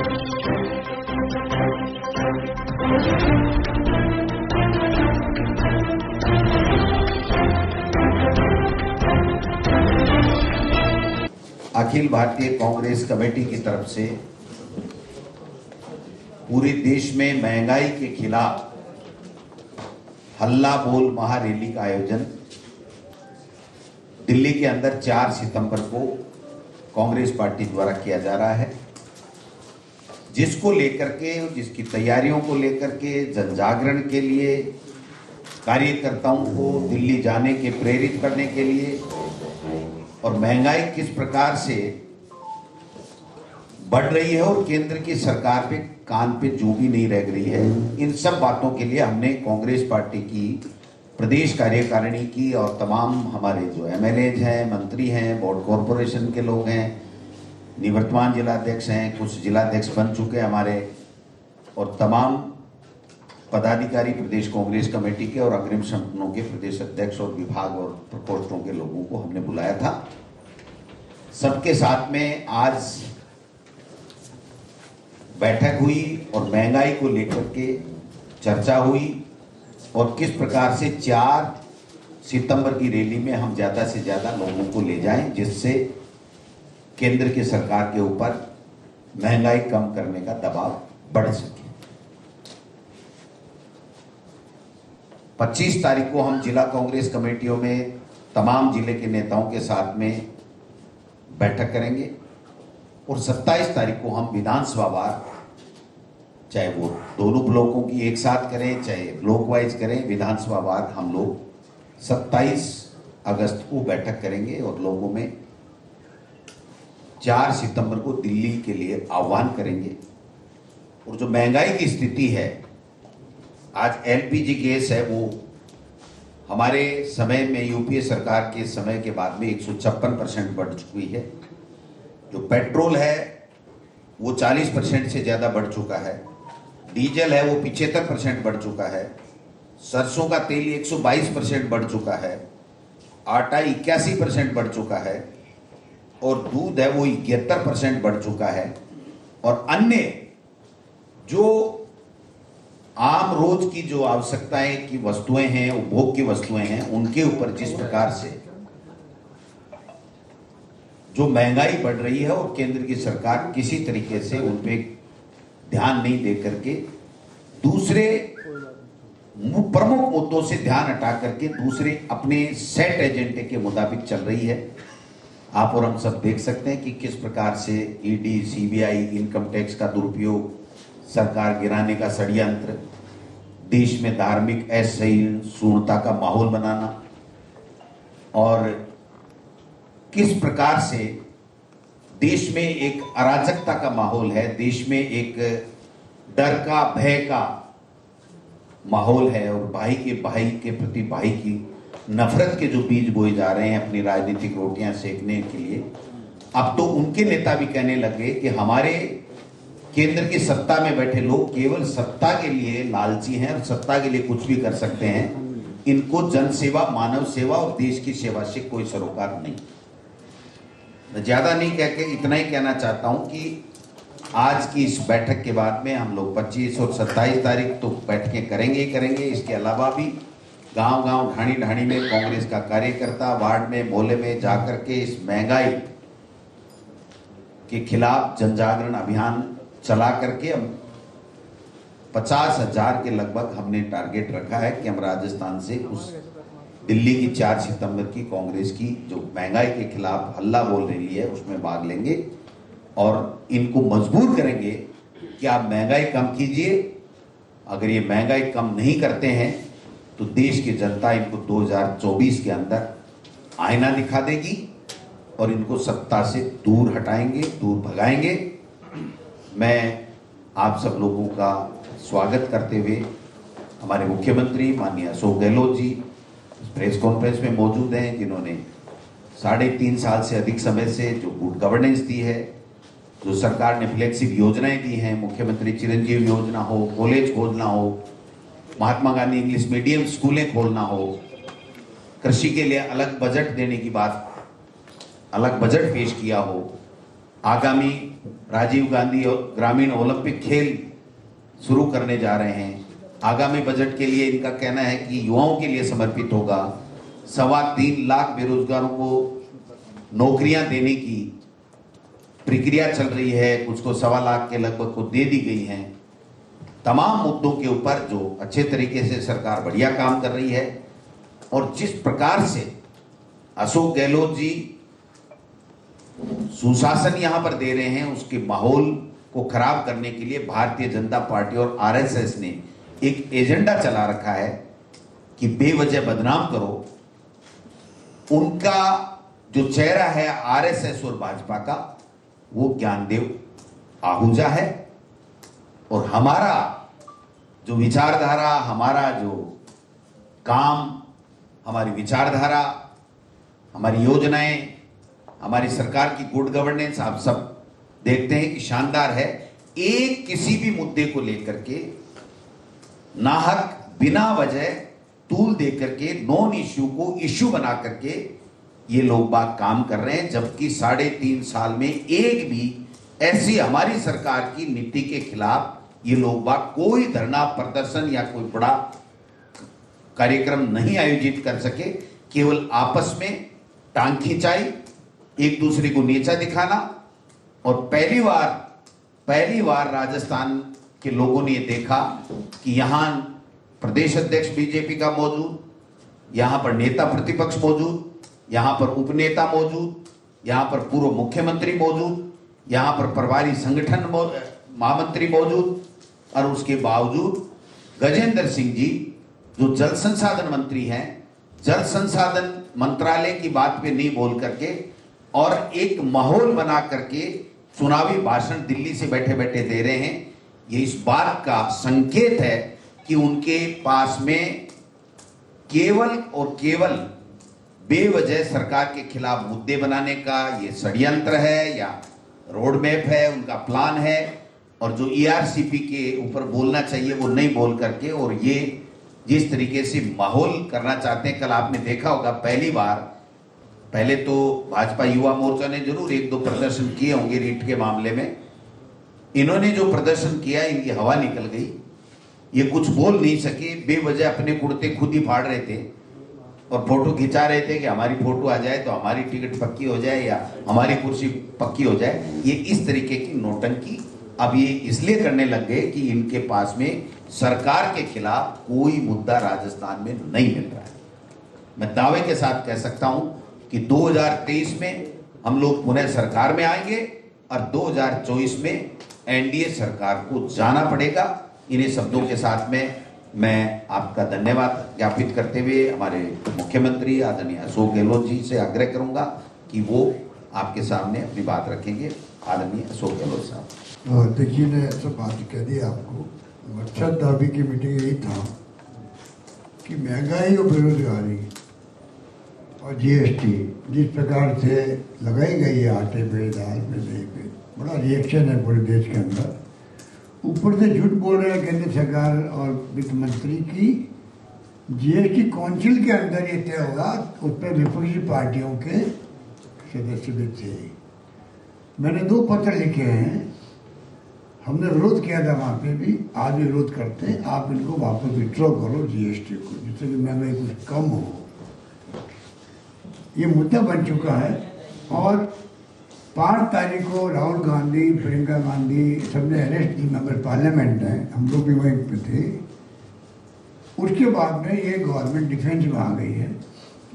Akhil Bharatiya Congress committee की तरफ से पूरे देश में महंगाई के खिलाफ हल्ला बोल महारैली का आयोजन दिल्ली के अंदर 4 सितंबर को कांग्रेस पार्टी द्वारा किया जा रहा है, जिसको लेकर के, जिसकी तैयारियों को लेकर के जनजागरण के लिए, कार्यकर्ताओं को दिल्ली जाने के प्रेरित करने के लिए और महंगाई किस प्रकार से बढ़ रही है और केंद्र की सरकार पे कान पे जू भी नहीं रह रही है, इन सब बातों के लिए हमने कांग्रेस पार्टी की प्रदेश कार्यकारिणी की और तमाम हमारे जो एमएलए हैं, मंत्री हैं, बोर्ड कॉरपोरेशन के लोग हैं, निवर्तमान जिलाध्यक्ष हैं, कुछ जिलाध्यक्ष बन चुके हमारे, और तमाम पदाधिकारी प्रदेश कांग्रेस कमेटी के और अग्रिम संगठनों के प्रदेश अध्यक्ष और विभाग और प्रकोष्ठों के लोगों को हमने बुलाया था। सबके साथ में आज बैठक हुई और महंगाई को लेकर के चर्चा हुई और किस प्रकार से 4 सितंबर की रैली में हम ज्यादा से ज्यादा लोगों को ले जाएं, जिससे केंद्र की सरकार के ऊपर महंगाई कम करने का दबाव बढ़ सके। 25 तारीख को हम जिला कांग्रेस कमेटियों में तमाम जिले के नेताओं के साथ में बैठक करेंगे और 27 तारीख को हम विधानसभा वार, चाहे वो दोनों ब्लॉकों की एक साथ करें, चाहे ब्लॉक वाइज करें, विधानसभा वार हम लोग 27 अगस्त को बैठक करेंगे और लोगों में 4 सितंबर को दिल्ली के लिए आह्वान करेंगे। और जो महंगाई की स्थिति है, आज एलपीजी गैस है, वो हमारे समय में यूपीए सरकार के समय के बाद में 156% बढ़ चुकी है। जो पेट्रोल है वो 40% से ज्यादा बढ़ चुका है, डीजल है वो 75% बढ़ चुका है, सरसों का तेल 122% बढ़ चुका है, आटा 81% बढ़ चुका है और दूध है वो 71% बढ़ चुका है। और अन्य जो आम रोज की जो आवश्यकताएं की वस्तुएं हैं, उपभोग की वस्तुएं हैं, उनके ऊपर जिस प्रकार से जो महंगाई बढ़ रही है और केंद्र की सरकार किसी तरीके से उन पे ध्यान नहीं दे करके दूसरे प्रमुख मुद्दों से ध्यान हटा करके दूसरे अपने सेट एजेंडे के मुताबिक चल रही है। आप और हम सब देख सकते हैं कि किस प्रकार से ईडी, सीबीआई, इनकम टैक्स का दुरुपयोग, सरकार गिराने का षड्यंत्र, देश में धार्मिक असहिष्णुता का माहौल बनाना और किस प्रकार से देश में एक अराजकता का माहौल है, देश में एक डर का, भय का माहौल है और भाई के प्रति भाई की नफरत के जो बीज बोए जा रहे हैं अपनी राजनीतिक रोटियां सेकने के लिए। अब तो उनके नेता भी कहने लगे कि हमारे केंद्र की सत्ता में बैठे लोग केवल सत्ता के लिए लालची हैं और सत्ता के लिए कुछ भी कर सकते हैं, इनको जनसेवा, मानव सेवा और देश की सेवा से कोई सरोकार नहीं। मैं ज्यादा नहीं कह के इतना ही कहना चाहता हूं कि आज की इस बैठक के बाद में हम लोग 25 और 27 तारीख तो बैठकें करेंगे ही करेंगे। इसके अलावा भी गांव-गांव, ढाणी-ढाणी में कांग्रेस का कार्यकर्ता वार्ड में, मोहल्ले में जाकर के इस महंगाई के खिलाफ जनजागरण अभियान चला करके हम 50,000 के लगभग हमने टारगेट रखा है कि हम राजस्थान से उस दिल्ली की 4 सितंबर की कांग्रेस की जो महंगाई के खिलाफ हल्ला बोल रही है उसमें भाग लेंगे और इनको मजबूर करेंगे कि आप महंगाई कम कीजिए। अगर ये महंगाई कम नहीं करते हैं तो देश की जनता इनको 2024 के अंदर आईना दिखा देगी और इनको सत्ता से दूर हटाएंगे, दूर भगाएंगे। मैं आप सब लोगों का स्वागत करते हुए हमारे मुख्यमंत्री माननीय अशोक गहलोत जी प्रेस कॉन्फ्रेंस में मौजूद हैं, जिन्होंने 3.5 साल से अधिक समय से जो गुड गवर्नेंस दी है, जो सरकार ने फ्लैगशिप योजनाएं दी हैं, मुख्यमंत्री चिरंजीवी योजना हो, कॉलेज खोलना हो, महात्मा गांधी इंग्लिश मीडियम स्कूलें खोलना हो, कृषि के लिए अलग बजट देने की बात, अलग बजट पेश किया हो, आगामी राजीव गांधी ग्रामीण ओलंपिक खेल शुरू करने जा रहे हैं। आगामी बजट के लिए इनका कहना है कि युवाओं के लिए समर्पित होगा। 3.25 लाख बेरोजगारों को नौकरियां देने की प्रक्रिया चल रही है, कुछ को 1.25 लाख के लगभग को दे दी गई हैं। तमाम मुद्दों के ऊपर जो अच्छे तरीके से सरकार बढ़िया काम कर रही है और जिस प्रकार से अशोक गहलोत जी सुशासन यहां पर दे रहे हैं, उसके माहौल को खराब करने के लिए भारतीय जनता पार्टी और आरएसएस ने एक एजेंडा चला रखा है कि बेवजह बदनाम करो। उनका जो चेहरा है आरएसएस और भाजपा का, वो ज्ञानदेव आहूजा है और हमारा जो विचारधारा, हमारा जो काम, हमारी विचारधारा, हमारी योजनाएं, हमारी सरकार की गुड गवर्नेंस आप सब देखते हैं कि शानदार है। एक किसी भी मुद्दे को लेकर के नाहक बिना वजह तूल दे करके नॉन इश्यू को इश्यू बना करके ये लोग बात काम कर रहे हैं, जबकि 3.5 साल में एक भी ऐसी हमारी सरकार की नीति के खिलाफ ये लोग बात कोई धरना प्रदर्शन या कोई बड़ा कार्यक्रम नहीं आयोजित कर सके। केवल आपस में टांग खिंचाई, एक दूसरे को नीचा दिखाना। और पहली बार राजस्थान के लोगों ने देखा कि यहां प्रदेश अध्यक्ष बीजेपी का मौजूद, यहां पर नेता प्रतिपक्ष मौजूद, यहां पर उपनेता मौजूद, यहां पर पूर्व मुख्यमंत्री मौजूद, यहां पर प्रभारी संगठन महामंत्री मौजूद, और उसके बावजूद गजेंद्र सिंह जी जो जल संसाधन मंत्री हैं, जल संसाधन मंत्रालय की बात पे नहीं बोल करके और एक माहौल बना करके चुनावी भाषण दिल्ली से बैठे बैठे दे रहे हैं। ये इस बात का संकेत है कि उनके पास में केवल और केवल बेवजह सरकार के खिलाफ मुद्दे बनाने का ये षड्यंत्र है या रोड मैप है, उनका प्लान है। और जो ईआरसीपी के ऊपर बोलना चाहिए वो नहीं बोल करके, और ये जिस तरीके से माहौल करना चाहते हैं, कल आपने देखा होगा पहले तो भाजपा युवा मोर्चा ने जरूर 1-2 प्रदर्शन किए होंगे रीट के मामले में। इन्होंने जो प्रदर्शन किया, इनकी हवा निकल गई, ये कुछ बोल नहीं सके, बेवजह अपने कुर्ते खुद ही फाड़ रहे थे और फोटो खिंचा रहे थे कि हमारी फोटो आ जाए तो हमारी टिकट पक्की हो जाए या हमारी कुर्सी पक्की हो जाए। ये इस तरीके की नौटंकी अब ये इसलिए करने लग गए कि इनके पास में सरकार के खिलाफ कोई मुद्दा राजस्थान में नहीं मिल रहा है। मैं दावे के साथ कह सकता हूं कि 2023 में हम लोग पुनः सरकार में आएंगे और 2024 में एनडीए सरकार को जाना पड़ेगा। इन्हीं शब्दों के साथ में मैं आपका धन्यवाद ज्ञापित करते हुए हमारे मुख्यमंत्री आदरणीय अशोक गहलोत जी से आग्रह करूंगा कि वो आपके सामने अपनी बात रखेंगे। आदरणीय अशोक गहलोत साहब। अध्यक्ष जी ने सब बात कह दी आपको। मकसद दावी की मीटिंग यही था कि महंगाई और बेरोजगारी और जीएसटी जिस प्रकार से लगाई गई है आटे पे, दाल पे, दही पे, बड़ा रिएक्शन है पूरे देश के अंदर। ऊपर से झूठ बोल रहे हैं केंद्र सरकार और वित्त मंत्री की जीएसटी काउंसिल के अंदर ये तय होगा, उस पर विपक्षी पार्टियों के सदस्य भी थे। मैंने 2 पत्र लिखे हैं, हमने विरोध किया था वहाँ पे भी, आज भी विरोध करते हैं। आप इनको वापस विड्रॉ करो जीएसटी को, जिससे कि महंगाई कुछ कम हो। ये मुद्दा बन चुका है। और 5 तारीख को राहुल गांधी, प्रियंका गांधी सबने अरेस्ट की, मेंबर पार्लियामेंट हैं, हम लोग भी वहीं पे थे। उसके बाद में ये गवर्नमेंट डिफेंस में आ गई है,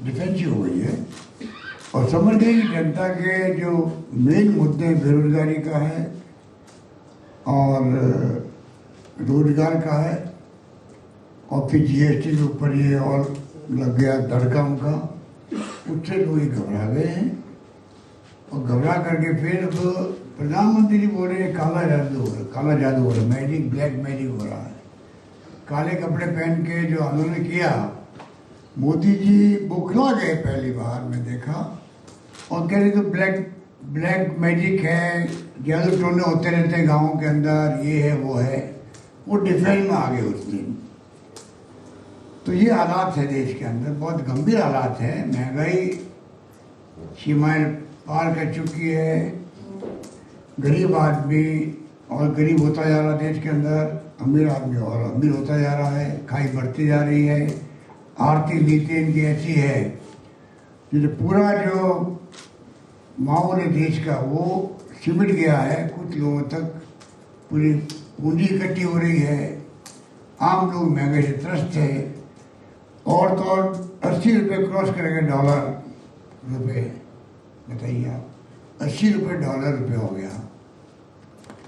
डिफेंसिव हो गई है और समझ गई कि जनता के जो मेन मुद्दे बेरोजगारी का है और रोजगार का है, और फिर जीएसटी के ऊपर ये और लग गया धड़का उनका, उससे लोग घबरा गए हैं। और घबरा करके फिर अब प्रधानमंत्री बोल रहे हैं काला जादू हो रहा है, मैजिक, ब्लैक मैजिक हो रहा है। काले कपड़े पहन के जो आंदोलन किया, मोदी जी बौखला गए पहली बार मैं देखा, और कह रहे तो ब्लैक मैजिक है, जादू टोने होते रहते हैं गाँव के अंदर, ये है वो है। वो डिफेंस में आ गए उस दिन। तो ये हालात है देश के अंदर, बहुत गंभीर हालात है। महंगाई सीमाएं पार कर चुकी है, गरीब आदमी और गरीब होता जा रहा है देश के अंदर, अमीर आदमी और अमीर होता जा रहा है, खाई बढ़ती जा रही है। आर्थिक नीति इनकी ऐसी है जो पूरा जो माहौल है देश का वो सिमट गया है, कुछ लोगों तक पूरी पूंजी इकट्ठी हो रही है, आम लोग महंगे से त्रस्त है। और तो और 80 रुपये क्रॉस करेंगे डॉलर रुपये, बताइए आप, 80 रुपये डॉलर रुपये हो गया।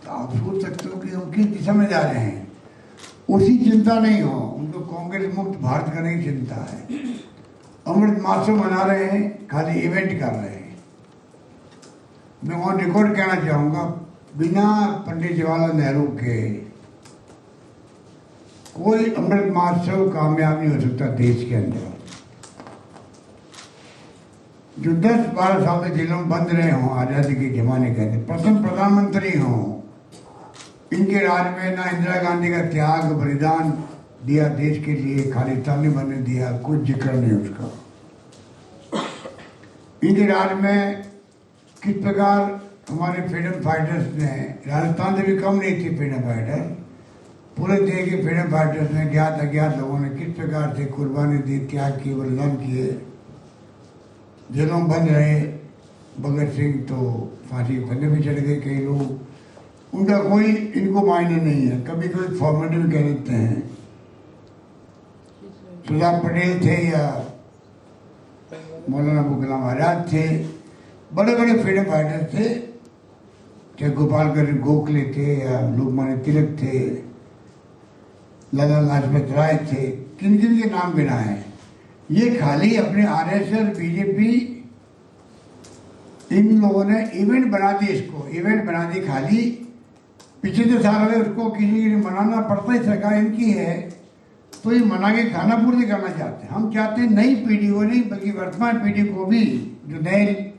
तो आप सोच सकते हो कि हम किस दिशा में जा रहे हैं। उसी चिंता नहीं हो, उनको कांग्रेस मुक्त भारत करने की चिंता है। अमृत महोत्सव मना रहे हैं, खाली इवेंट कर रहे हैं। मैं वहाँ रिकॉर्ड कहना चाहूँगा, बिना पंडित जवाहरलाल नेहरू के कोई अमृत महोत्सव कामयाब नहीं हो सकता देश के अंदर। जो 10-12 साल से जेलों में बंद रहे हों आज़ादी के जमाने के अंदर, प्रथम प्रधानमंत्री हों, इनके राज में ना इंदिरा गांधी का त्याग बलिदान दिया देश के लिए, खालिस्तानी बनने दिया, कुछ जिक्र नहीं उसका। इनके राज में किस प्रकार हमारे फ्रीडम फाइटर्स ने, राजस्थान से भी कम नहीं थी फ्रीडम फाइटर, पूरे देश के फ्रीडम फाइटर्स ने, ज्ञात अज्ञात लोगों ने किस प्रकार से कुर्बानी दी, त्याग किए, बलिदान किए, जेलों में बंद रहे। भगत सिंह तो फांसी के फंदे में चढ़ गए, कई लोग, उनका कोई इनको मायने नहीं है। कभी कभी फॉर्मेलिटी में कह देते हैं। सरदार पटेल थे या मौलाना अबुल कलाम आजाद थे, बड़े बड़े फ्रीडम फाइटर थे, चाहे गोपाल गंज गोखले थे या लोकमान्य तिलक थे, लाला लाजपत राय थे, किन किन के नाम गिनाए। ये खाली अपने आरएसएस बीजेपी इन लोगों ने इवेंट बना दी, इसको इवेंट बना दी खाली। पिछले साल में उसको किसी ने मनाना पड़ता है, सरकार इनकी है तो ये मना के खाना पूर्ति करना चाहते हैं। हम चाहते हैं नई पीढ़ी को नहीं बल्कि वर्तमान पीढ़ी को भी, जो नए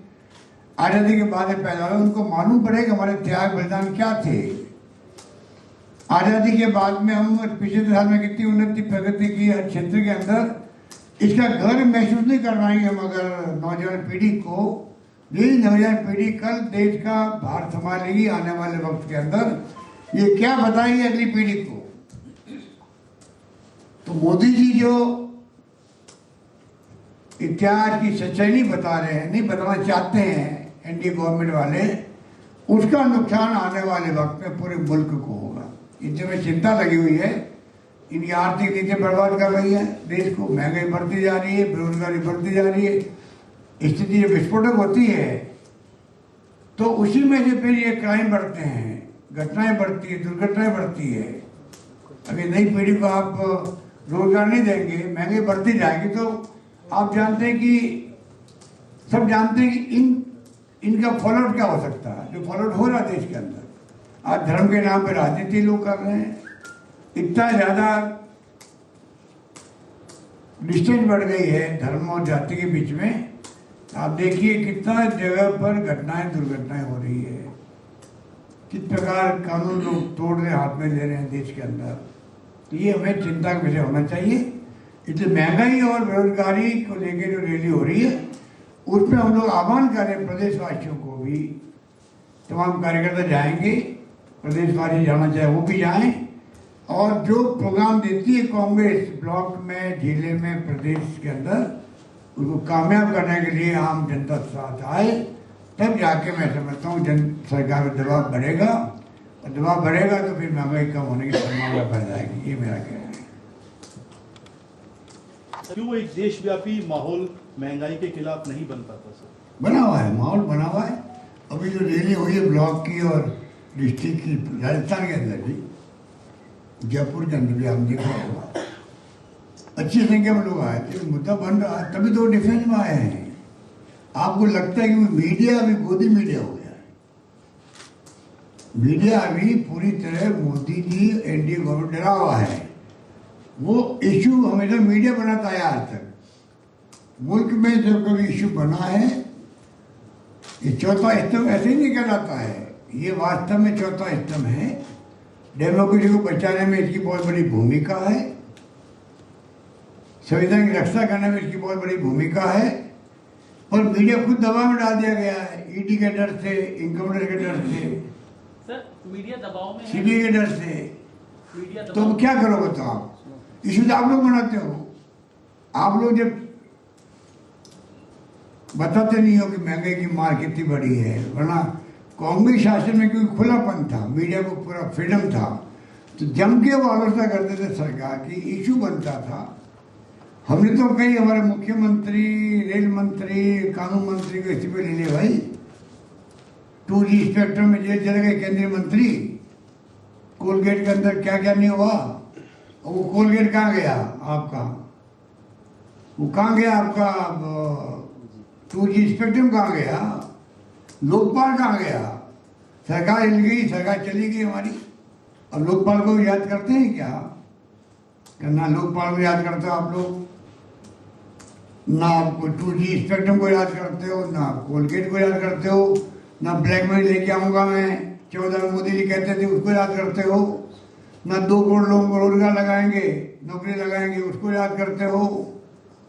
आज़ादी के बाद पैदा हुए, उनको मालूम पड़े कि हमारे त्याग बलिदान क्या थे। आज़ादी के बाद में हम पिछले साल में कितनी उन्नति प्रगति की हर क्षेत्र के अंदर, इसका गर्व महसूस नहीं करवाएंगे हम अगर नौजवान पीढ़ी को। यही नौजवान पीढ़ी कल देश का भार संभालेगी आने वाले वक्त के अंदर। ये क्या बताएंगे अगली पीढ़ी को। तो मोदी जी जो इतिहास की सच्चाई नहीं बता रहे हैं, नहीं बताना चाहते हैं एनडीए गवर्नमेंट वाले, उसका नुकसान आने वाले वक्त में पूरे मुल्क को होगा। इनमें चिंता लगी हुई है, इनकी आर्थिक नीति बर्बाद कर रही है देश को, महंगाई बढ़ती जा रही है, बेरोजगारी बढ़ती जा रही है। स्थिति जब विस्फोटक होती है तो उसी में से फिर ये क्राइम बढ़ते हैं, घटनाएं बढ़ती है, दुर्घटनाएं बढ़ती है। अगर नई पीढ़ी को आप रोजगार नहीं देंगे, महंगाई बढ़ती जाएगी, तो आप जानते हैं कि सब जानते हैं कि इनका फॉलोआउट क्या हो सकता है, जो फॉलोआउट हो रहा है देश के अंदर। आज धर्म के नाम पर राजनीति लोग कर रहे हैं, इतना ज्यादा डिस्टेंस बढ़ गई है धर्म और जाति के बीच में। आप देखिए कितना जगह पर घटनाएं दुर्घटनाएं हो रही है, किस प्रकार कानून लोग तोड़ रहे, हाथ में ले रहे हैं देश के अंदर। तो ये हमें चिंता का विषय होना चाहिए। इसलिए महंगाई और बेरोजगारी को लेकर जो रैली हो रही है उसमें हम लोग आह्वान कर रहे हैं प्रदेशवासियों को भी, तमाम कार्यकर्ता जाएंगे, प्रदेशवासी जाना चाहे वो भी जाएं। और जो प्रोग्राम देती है कांग्रेस ब्लॉक में, जिले में, प्रदेश के अंदर, उसको कामयाब करने के लिए आम जनता साथ आए, तब जाके मैं समझता हूँ सरकार पर दबाव बढ़ेगा, और दबाव बढ़ेगा तो फिर महंगाई कम होने की संभावना बढ़ जाएगी। ये मेरा कहना है। क्यों एक देशव्यापी माहौल महंगाई के खिलाफ नहीं बन पाता सर? बना हुआ है, माहौल बना हुआ है। अभी जो रैली हुई है ब्लॉक की और डिस्ट्रिक्ट की, राजस्थान के अंदर भी, जयपुर के अंदर भी हम देखा होगा, अच्छी संख्या में लोग आए थे। मुद्दा बन रहा है, तभी तो डिफेंस में आए हैं। आपको लगता है कि मीडिया अभी गोदी मीडिया हो गया है। मीडिया अभी पूरी तरह मोदी जी एनडीए गवर्नमेंट डरा हुआ है। वो इशू हमेशा मीडिया बनाता है। आज तक मुल्क में जब कभी इशू बना है, ये चौथा स्तंभ ऐसे ही नहीं कहलाता है, ये वास्तव में चौथा स्तंभ है। डेमोक्रेसी को बचाने में इसकी बहुत बड़ी भूमिका है, संविधान की रक्षा करने में इसकी बहुत बड़ी भूमिका है। और मीडिया खुद दबाव में डाल दिया गया है, ईडी के डर से, इनकम टैक्स के डर से, सर मीडिया दबाव में है। सीबीआई के डर से। मीडिया तो दबाव अब क्या करो बताओ, आप इशू तो आप लोग बनाते हो। आप लोग जब बताते नहीं हो कि महंगाई की मार कितनी बड़ी है, वरना कांग्रेस शासन में क्योंकि खुलापन था, मीडिया को पूरा फ्रीडम था, तो जम के वो आलोचना करते थे सरकार की, इशू बनता था। हमने तो कई हमारे मुख्यमंत्री, रेल मंत्री, कानून मंत्री को इस्तीफे ले लिए भाई। 2G स्पेक्ट्रम में जेल चले गए केंद्रीय मंत्री। कोलगेट के अंदर क्या क्या नहीं हुआ, और वो कोलगेट कहाँ गया आपका, वो कहाँ गया आपका 2G स्पेक्ट्रम कहाँ गया, लोकपाल कहाँ गया। सरकार हिल गई, सरकार चली गई हमारी। अब लोकपाल को याद करते हैं क्या, ना लोकपाल को याद करते हो आप लोग, ना आपको 2G स्पेक्ट्रम को याद करते हो, ना कोलगेट को याद करते हो, ना ब्लैक मनी लेके आऊंगा मैं 14 में मोदी जी कहते थे उसको याद करते हो, ना 2 करोड़ लोगों को रोजगार लगाएंगे, नौकरी लगाएंगे उसको याद करते हो,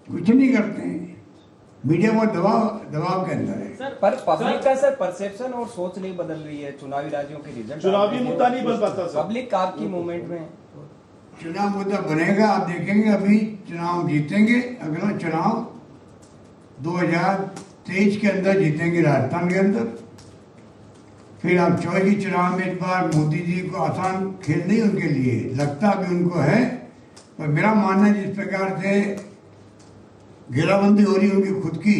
कुछ नहीं करते हैं। मीडिया वो दबाव के अंदर है। पर पब्लिक का सर परसेप्शन और सोच नहीं बदल रही है। चुनावी राज्यों के रिजल्ट, चुनावी मुद्दा नहीं बन पाता सर। पब्लिक आपकी मूवमेंट में चुनाव मुद्दा बनेगा, आप देखेंगे। अभी चुनाव जीतेंगे, अगला चुनाव 2023 के अंदर जीतेंगे राजस्थान के अंदर। फिर आप 24 के चुनाव में इस बार मोदी जी को आसान खेल नहीं उनके लिए लगता भी उनको है, पर मेरा मानना है जिस प्रकार से घेराबंदी हो रही उनकी खुद की,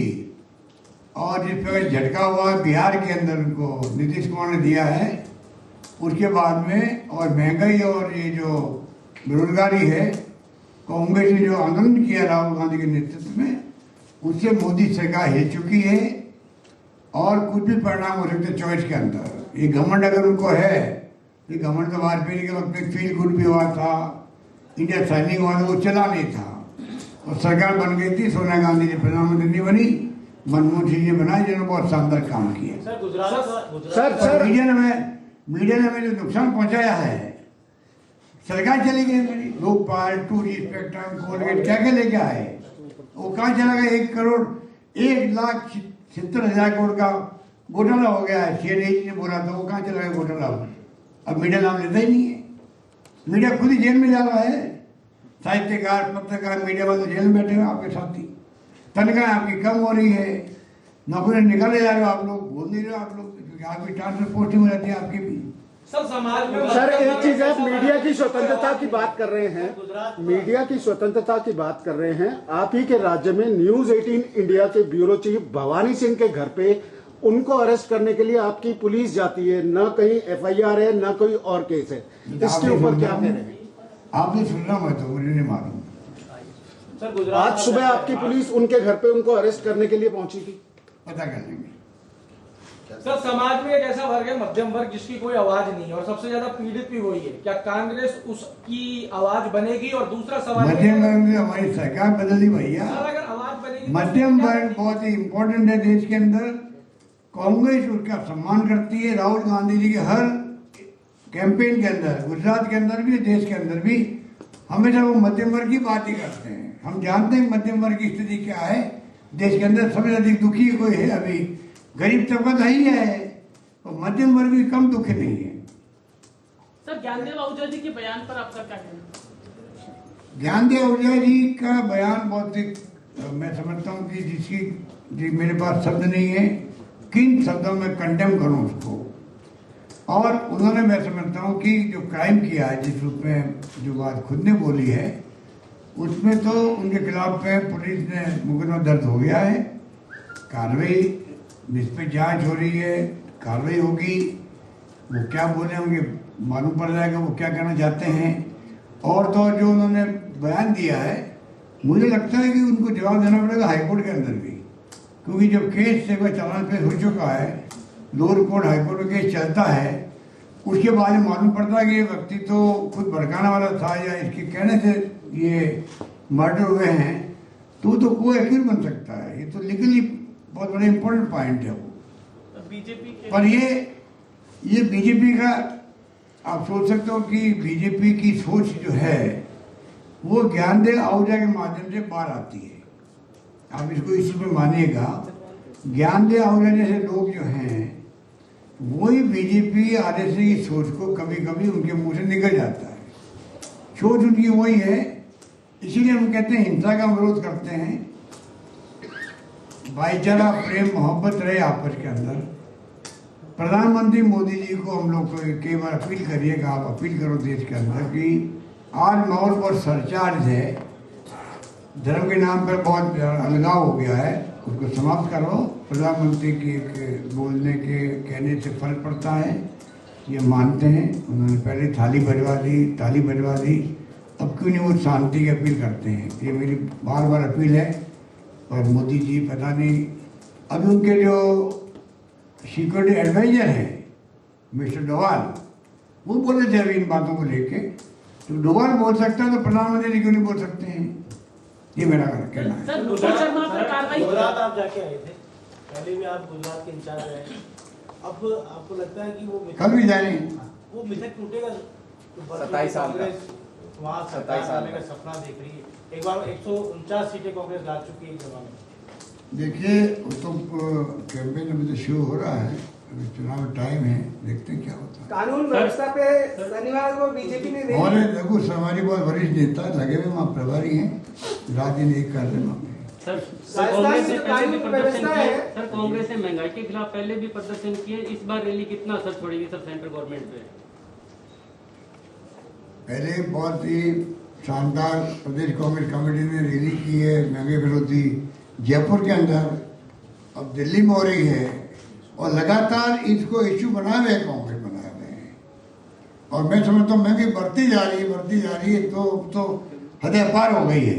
और जिस प्रकार झटका हुआ है बिहार के अंदर उनको नीतीश कुमार ने दिया है, उसके बाद में और महंगाई और ये जो बेरोजगारी है, कांग्रेस ने जो आंदोलन किया राहुल गांधी के नेतृत्व में, उससे मोदी सरकार हिल चुकी है। और कुछ भी परिणाम हो सकते 24 के अंदर। ये घमंड अगर उनको है, ये घमंड तो वाजपेयी के वक्त में फील गुड भी हुआ था, इंडिया साइनिंग हुआ था, वो चला नहीं था, और सरकार बन गई थी। सोनिया गांधी जी प्रधानमंत्री नहीं बनी, मनमोहन सिंह जी बनाए, जिन्होंने बहुत शानदार काम किया। सर मीडिया ने हमें जो नुकसान पहुंचाया है, सरकार चली गई मेरी, लोकपाल, 2G स्पेक्ट्रम, कोलगेट क्या क्या लेके आए, वो कहाँ चला गया। 1,70,000 करोड़ का घोटाला हो गया है, CAG ने बोला था, वो कहाँ चला गया घोटाला। अब मीडिया नाम लेता ही नहीं है, मीडिया खुद ही जेल में जा रहा है। साहित्यकार, पत्रकार, मीडिया वाले जेल में बैठे हुए आपके साथी, तनख्वाह आपकी कम हो रही है, नौकरी निकाले जा रहे हो आप लोग, बोल नहीं रहे हो आप लोग, क्योंकि आपकी ट्रांसफर पोस्टिंग हो जाती है आपकी भी। सब समाज में सर एक चीज है, मीडिया की स्वतंत्रता की बात कर रहे हैं, मीडिया की स्वतंत्रता की बात कर रहे हैं। आप ही के राज्य में न्यूज 18 इंडिया के ब्यूरो चीफ भवानी सिंह के घर पे उनको अरेस्ट करने के लिए आपकी पुलिस जाती है, न कहीं FIR है, न कोई और केस है, इसके ऊपर क्या कह रहे हैं? आपने सुनना, मैं तो मुझे नहीं मालूम। आज सुबह आपकी पुलिस उनके घर पे उनको अरेस्ट करने के लिए पहुंची थी, पता कर लेंगे। सर समाज में एक ऐसा वर्ग है मध्यम वर्ग जिसकी कोई आवाज नहीं है और सबसे ज्यादा पीड़ित भी वही है, क्या कांग्रेस उसकी आवाज बनेगी? और दूसरा सवाल, मध्यम वर्ग में हमारी सरकार बदली भैया, अगर आवाज बनेगी, मध्यम वर्ग बहुत ही इम्पोर्टेंट है देश के अंदर। कांग्रेस उसका सम्मान करती है। राहुल गांधी जी के हर कैंपेन के अंदर, गुजरात के अंदर भी, देश के अंदर भी, हमेशा वो मध्यम वर्ग की बात ही करते हैं। हम जानते हैं मध्यम वर्ग की स्थिति क्या है देश के अंदर। सबसे अधिक दुखी कोई है अभी, गरीब तबका तो ही है, और मध्यम वर्ग भी कम दुखी नहीं है। सर ज्ञानदेव आहूजा जी के बयान पर आपका क्या कहना? ज्ञानदेव आहूजा जी का बयान बहुत ही, मैं समझता हूँ कि जी मेरे पास शब्द नहीं है किन शब्दों में कंडेम करूँ उसको। और उन्होंने, मैं समझता हूँ कि जो क्राइम किया है, जिस रूप में जो बात खुद ने बोली है, उसमें तो उनके खिलाफ में पुलिस ने मुकदमा दर्ज हो गया है, कार्रवाई इस पर जांच हो रही है, कार्रवाई होगी। वो क्या बोले होंगे मालूम पड़ जाएगा वो क्या कहना चाहते हैं। और तो जो उन्होंने बयान दिया है, मुझे लगता है कि उनको जवाब देना पड़ेगा हाईकोर्ट के अंदर भी, क्योंकि जब केस से वह चालान पेश हो चुका है, लोअर कोर्ट हाईकोर्ट में केस चलता है, उसके बाद मालूम पड़ता है कि ये व्यक्ति तो खुद भड़काने वाला था या इसके कहने से ये मर्डर हुए हैं, तो कोई एक्यूज बन सकता है। ये तो लीगली बहुत बड़ा इंपॉर्टेंट पॉइंट है वो। बीजेपी पर ये बीजेपी का, आप सोच सकते हो कि बीजेपी की सोच जो है वो ज्ञानदेव आहूजा के माध्यम से बाहर आती है। आप इसको इस में मानिएगा, ज्ञानदेव आहूजा जैसे लोग जो हैं वही बीजेपी आरएसएस की सोच को कभी कभी उनके मुंह से निकल जाता है। सोच उनकी वही है, इसीलिए हम कहते हैं हिंसा का विरोध करते हैं। भाईचारा, प्रेम, मोहब्बत रहे आपस के अंदर। प्रधानमंत्री मोदी जी को हम लोग कई बार अपील करिए कि आप अपील करो देश के अंदर कि आज माहौल बहुत सरचार्ज है, धर्म के नाम पर बहुत अलगाव हो गया है, उसको समाप्त करो। प्रधानमंत्री की एक बोलने के कहने से फर्क पड़ता है, ये मानते हैं। उन्होंने पहले ताली बजवा दी, अब क्यों नहीं वो शांति की अपील करते हैं। ये मेरी बार बार अपील है। और मोदी जी पता नहीं, अभी उनके जो सिक्योरिटी एडवाइजर हैं मिस्टर डोवाल, वो बोले थे अभी इन बातों को लेके। तो डोवाल बोल सकता है तो प्रधानमंत्री जी क्यों नहीं बोल सकते हैं, ये मेरा कहना है। सर भूषण शर्मा पर कार्रवाई, गुजरात आप जाके आए थे, पहले भी आप गुजरात के इंचार्ज रहे, अब आपको लगता है कि वो कल भी जाएंगे, वो मिथक टूटेगा? 27 साल का वहाँ 27 साल का सपना देख रही है। एक बार 149 सीटें कांग्रेस ला चुकी है जमाने में। देखिए वो तो कैंपेन अभी तो शुरू हो रहा है, अभी चुनाव में टाइम है, देखते हैं क्या होता है। कानून व्यवस्था पे शनिवार को बीजेपी ने और देखो हमारी बहुत वरिष्ठ नेता लगे हुए वहाँ प्रभारी हैं, राज्य ने एक कर रहे वहाँ पे। सर कांग्रेस ने पहले भी प्रदर्शन किए, सर कांग्रेस ने महंगाई के खिलाफ पहले भी प्रदर्शन किए, इस बार रैली कितना असर छोड़ेगी सर सेंट्रल गवर्नमेंट पे? पहले बहुत ही शानदार प्रदेश कांग्रेस कमेटी ने रैली की है महंगाई विरोधी जयपुर के अंदर, अब दिल्ली में हो रही है, और लगातार इसको इश्यू बनाए हुए कांग्रेस बनाए हुए हैं। और मैं समझता हूँ महंगाई बढ़ती जा रही है, तो हद पार हो गई है।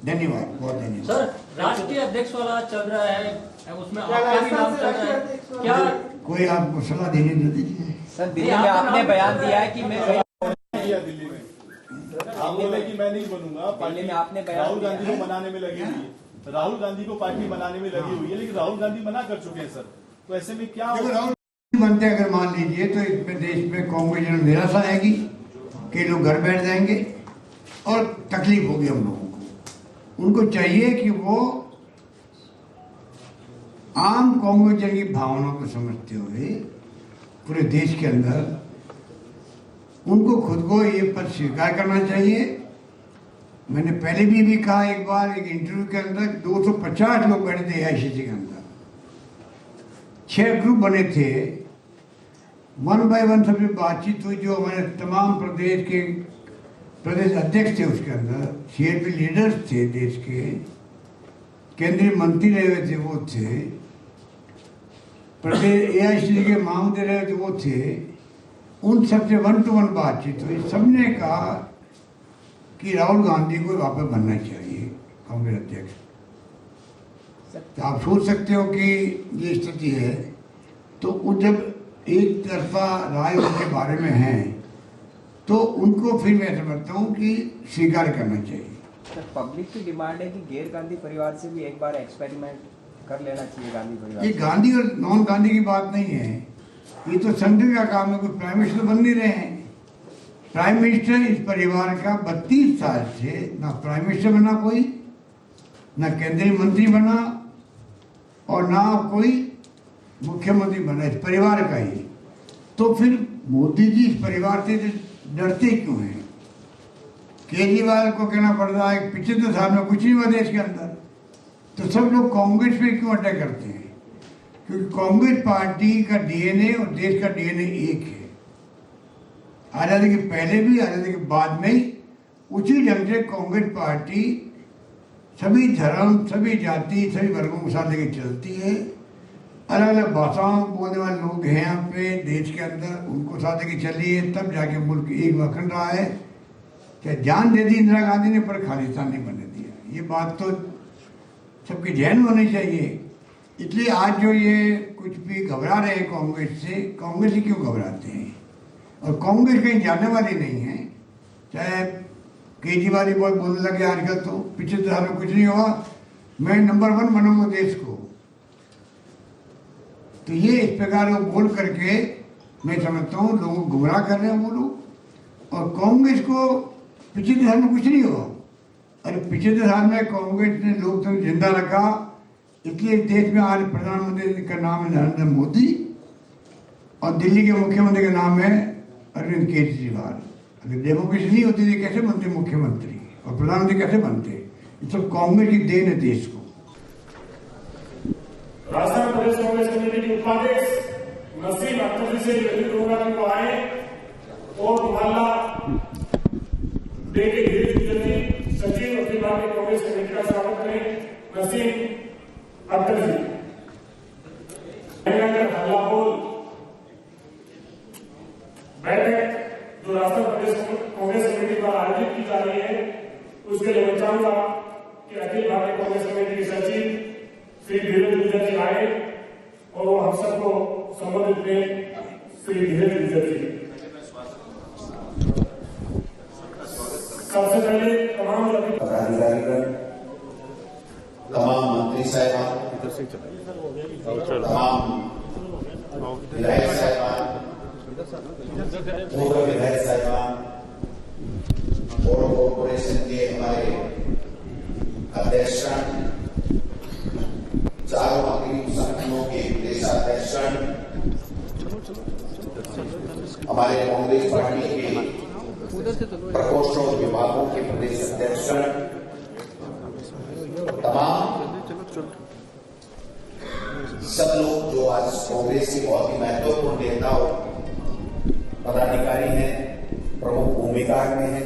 धन्यवाद, बहुत धन्यवाद। सर राष्ट्रीय अध्यक्ष वाला चल रहा है, उसमें आपका भी नाम चल रहा है, क्या कोई आपको सलाह देने दे दीजिए। सर दिल्ली में आपने बयान दिया है कि मैं दिल्ली में आप बोले कि मैं नहीं बनूंगा, दिल्ली में आपने बयान राहुल दिया गांधी को मनाने में लगी हुई है, राहुल गांधी को पार्टी बनाने में लगी हुई है, लेकिन राहुल गांधी मना कर चुके हैं सर। तो ऐसे में क्या देखो राहुल बनते अगर मान लीजिए तो इसमें देश में कांग्रेस में निराशा आएगी, कई लोग घर बैठ जाएंगे और तकलीफ होगी हम लोगों को। उनको चाहिए कि वो आम कांग्रेस की भावनाओं को समझते हुए पूरे देश के अंदर उनको खुद को ये पद स्वीकार करना चाहिए। मैंने पहले भी कहा, एक बार एक इंटरव्यू के अंदर 250 लोग बैठे थे AICC के अंदर, 6 ग्रुप बने थे, 1 बाय 1 सबसे बातचीत हुई। जो हमारे तमाम प्रदेश के प्रदेश अध्यक्ष थे उसके अंदर, CLP लीडर्स थे देश के, केंद्रीय मंत्री रहे हुए थे वो थे, प्रदेश AICC के महामंत्री रहे थे वो थे, उन सबसे 1-to-1 बातचीत हुई। सबने कहा कि राहुल गांधी को वापस बनना चाहिए कांग्रेस अध्यक्ष। तो आप सोच सकते हो कि ये स्थिति है। तो जब एक तरफा राय उनके बारे में है तो उनको फिर मैं समझता हूँ कि स्वीकार करना चाहिए। सर पब्लिक की डिमांड है कि गैर गांधी परिवार से भी एक बार एक्सपेरिमेंट कर लेना चाहिए गांधी परिवार। ये गांधी और नॉन गांधी की बात नहीं है, ये तो संसद का काम है। कोई प्राइम मिनिस्टर बन नहीं रहे हैं। प्राइम मिनिस्टर इस परिवार का 32 साल से ना प्राइम मिनिस्टर बना कोई, ना केंद्रीय मंत्री बना और ना कोई मुख्यमंत्री बना, इस परिवार का ही। तो फिर मोदी जी इस परिवार से डरते क्यों हैं? केजरीवाल को कहना पड़ रहा है 75 साल में कुछ नहीं हुआ देश के अंदर, तो सब लोग कांग्रेस पे क्यों अटैक करते हैं? क्योंकि कांग्रेस पार्टी का डीएनए और देश का डीएनए एक है। आजादी के पहले भी, आजादी के बाद में ही उसी ढंग से कांग्रेस पार्टी सभी धर्म, सभी जाति, सभी वर्गों को साथ लेकर चलती है। अलग अलग भाषाओं बोलने वाले लोग हैं यहाँ पे देश के अंदर, उनको साथ लेकर चली है, तब जाके मुल्क एक बखन रहा है। चाहे जान दे दी इंदिरा गांधी ने, पर खालिस्तान नहीं बनने दिया। ये बात तो सबके जहन में होनी चाहिए। इसलिए आज जो ये कुछ भी घबरा रहे हैं कांग्रेस से, कांग्रेस ही क्यों घबराते हैं? और कांग्रेस कहीं जाने वाली नहीं है। चाहे केजरीवाल बहुत बोलने लगे आजकल, तो 75 साल में कुछ नहीं हुआ, मैं नंबर 1 बनूंगा देश को। तो ये इस प्रकार वो बोल करके मैं समझता हूँ लोगों को गुमराह कर रहे हैं वो लोग। और कांग्रेस को 75 साल में कुछ नहीं हुआ। अरे 75 साल में कांग्रेस ने लोकतंत्र जिंदा रखा, इसलिए देश में आज प्रधानमंत्री का नाम है नरेंद्र मोदी। और दिल्ली के मुख्यमंत्री का नाम है अरविंद केजरीवाल। अगर डेमोक्रेसी नहीं होती तो कैसे बनते मुख्यमंत्री और प्रधानमंत्री कैसे बनते? ये सब कांग्रेस की देन है देश को। राजस्थान प्रदेश कांग्रेस कमेटी के उपाध्यक्ष नसीम अख्तर से प्रोग्राम को आए और मोहल्ला देखे धीरे सचिव अखिल भारतीय कांग्रेस कमेटी का स्वागत करें। नसीम अख्तर जी हल्ला बोल बैठक जो राजस्थान प्रदेश कांग्रेस कमेटी द्वारा आयोजित की जा रही है उसके लिए मैं चाहूंगा कि अखिल भारतीय कांग्रेस कमेटी के सचिव श्री धीरज गुर्जर जी आए और वो हम सबको संबोधित करें। श्री धीरज गुर्जर जी सबसे पहले तमाम पदाधिकारीगण, तमाम मंत्री साहिबान, तमाम विधायक साहिबान, पूर्व विधायक साहिबान और कॉर्पोरेशन के हमारे अध्यक्ष, चारों अग्रिम संगठनों के प्रदेशाध्यक्ष, हमारे कांग्रेस पार्टी के प्रकोष्ठों विभागों के प्रदेश अध्यक्ष, तमाम सब लोग जो आज कांग्रेस के बहुत ही महत्वपूर्ण नेता और पदाधिकारी हैं, प्रमुख भूमिका में हैं,